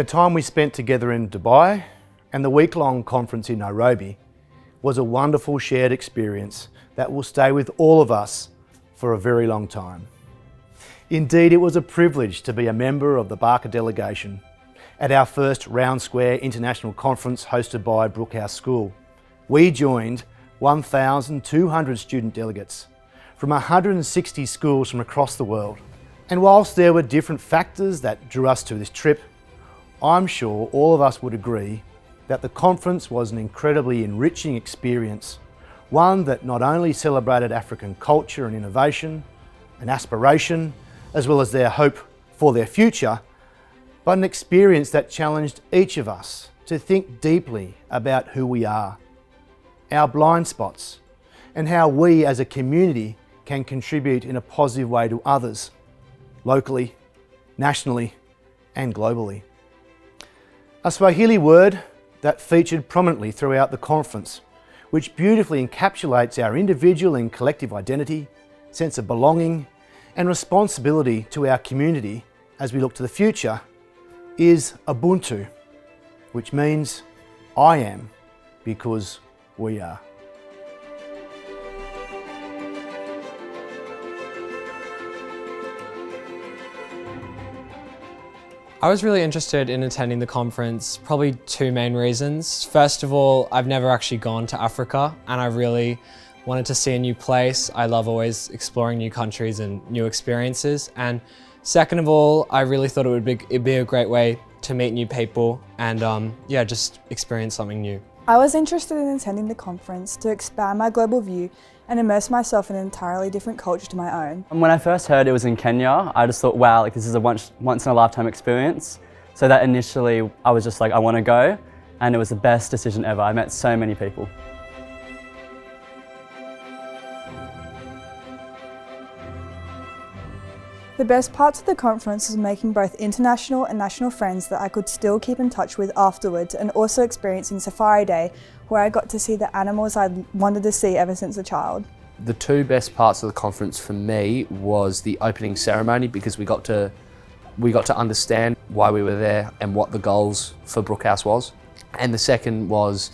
The time we spent together in Dubai and the week-long conference in Nairobi was a wonderful shared experience that will stay with all of us for a very long time. Indeed, it was a privilege to be a member of the Barker delegation at our first Round Square International Conference hosted by Brookhouse School. We joined 1,200 student delegates from 160 schools from across the world. And whilst there were different factors that drew us to this trip, I'm sure all of us would agree that the conference was an incredibly enriching experience, one that not only celebrated African culture and innovation and aspiration, as well as their hope for their future, but an experience that challenged each of us to think deeply about who we are, our blind spots, and how we as a community can contribute in a positive way to others, locally, nationally, and globally. A Swahili word that featured prominently throughout the conference, which beautifully encapsulates our individual and collective identity, sense of belonging, and responsibility to our community as we look to the future, is Ubuntu, which means I am because we are. I was really interested in attending the conference, probably two main reasons. First of all, I've never actually gone to Africa and I really wanted to see a new place. I love always exploring new countries and new experiences. And second of all, I really thought it'd be a great way to meet new people and yeah, just experience something new. I was interested in attending the conference to expand my global view and immerse myself in an entirely different culture to my own. When I first heard it was in Kenya, I just thought, wow, this is a once in a lifetime experience. So that initially I was just like, I want to go, and it was the best decision ever. I met so many people. The best parts of the conference was making both international and national friends that I could still keep in touch with afterwards, and also experiencing Safari Day, where I got to see the animals I'd wanted to see ever since a child. The two best parts of the conference for me was the opening ceremony, because we got to understand why we were there and what the goals for Brookhouse was. And the second was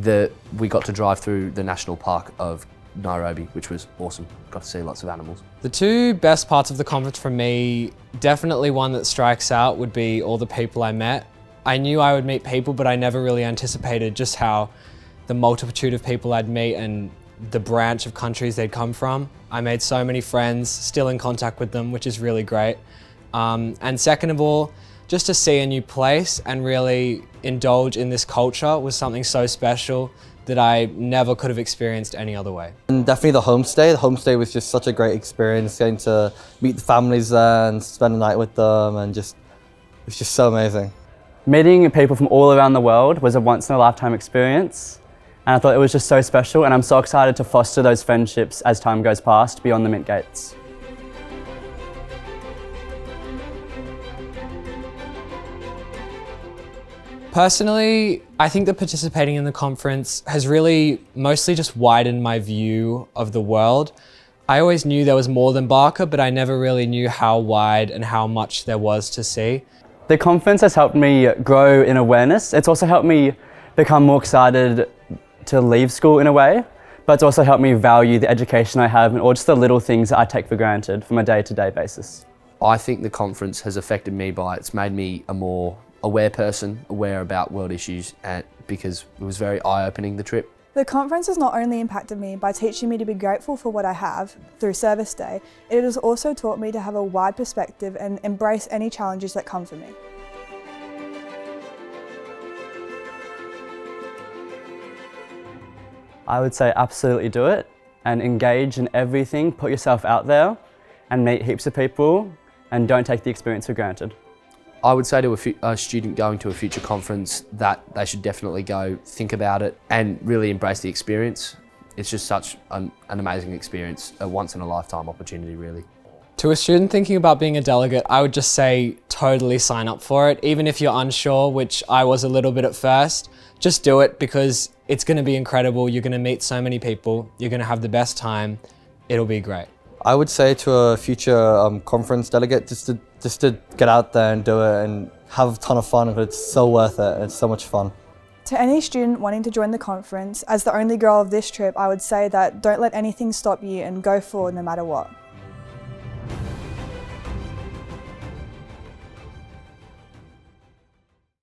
that we got to drive through the national park of Nairobi, which was awesome. Got to see lots of animals. The two best parts of the conference for me, definitely one that strikes out would be all the people I met. I knew I would meet people, but I never really anticipated just how the multitude of people I'd meet and the branch of countries they'd come from. I made so many friends, still in contact with them, which is really great. And second of all, just to see a new place and really indulge in this culture was something so special that I never could have experienced any other way. And definitely the homestay. The homestay was just such a great experience, getting to meet the families there and spend the night with them, and it's just so amazing. Meeting people from all around the world was a once in a lifetime experience, and I thought it was just so special, and I'm so excited to foster those friendships as time goes past beyond the Mint Gates. Personally, I think that participating in the conference has really mostly just widened my view of the world. I always knew there was more than Barker, but I never really knew how wide and how much there was to see. The conference has helped me grow in awareness. It's also helped me become more excited to leave school in a way, but it's also helped me value the education I have and all just the little things that I take for granted from a day-to-day basis. I think the conference has affected me it's made me a more aware person, aware about world issues, because it was very eye-opening, the trip. The conference has not only impacted me by teaching me to be grateful for what I have through Service Day, it has also taught me to have a wide perspective and embrace any challenges that come for me. I would say absolutely do it and engage in everything, put yourself out there and meet heaps of people, and don't take the experience for granted. I would say to a student going to a future conference that they should definitely go think about it and really embrace the experience. It's just such an amazing experience, a once in a lifetime opportunity really. To a student thinking about being a delegate, I would just say totally sign up for it. Even if you're unsure, which I was a little bit at first, just do it because it's going to be incredible. You're going to meet so many people. You're going to have the best time. It'll be great. I would say to a future conference delegate just to get out there and do it, and have a ton of fun, but it's so worth it. It's so much fun. To any student wanting to join the conference, as the only girl of this trip, I would say that don't let anything stop you and go forward no matter what.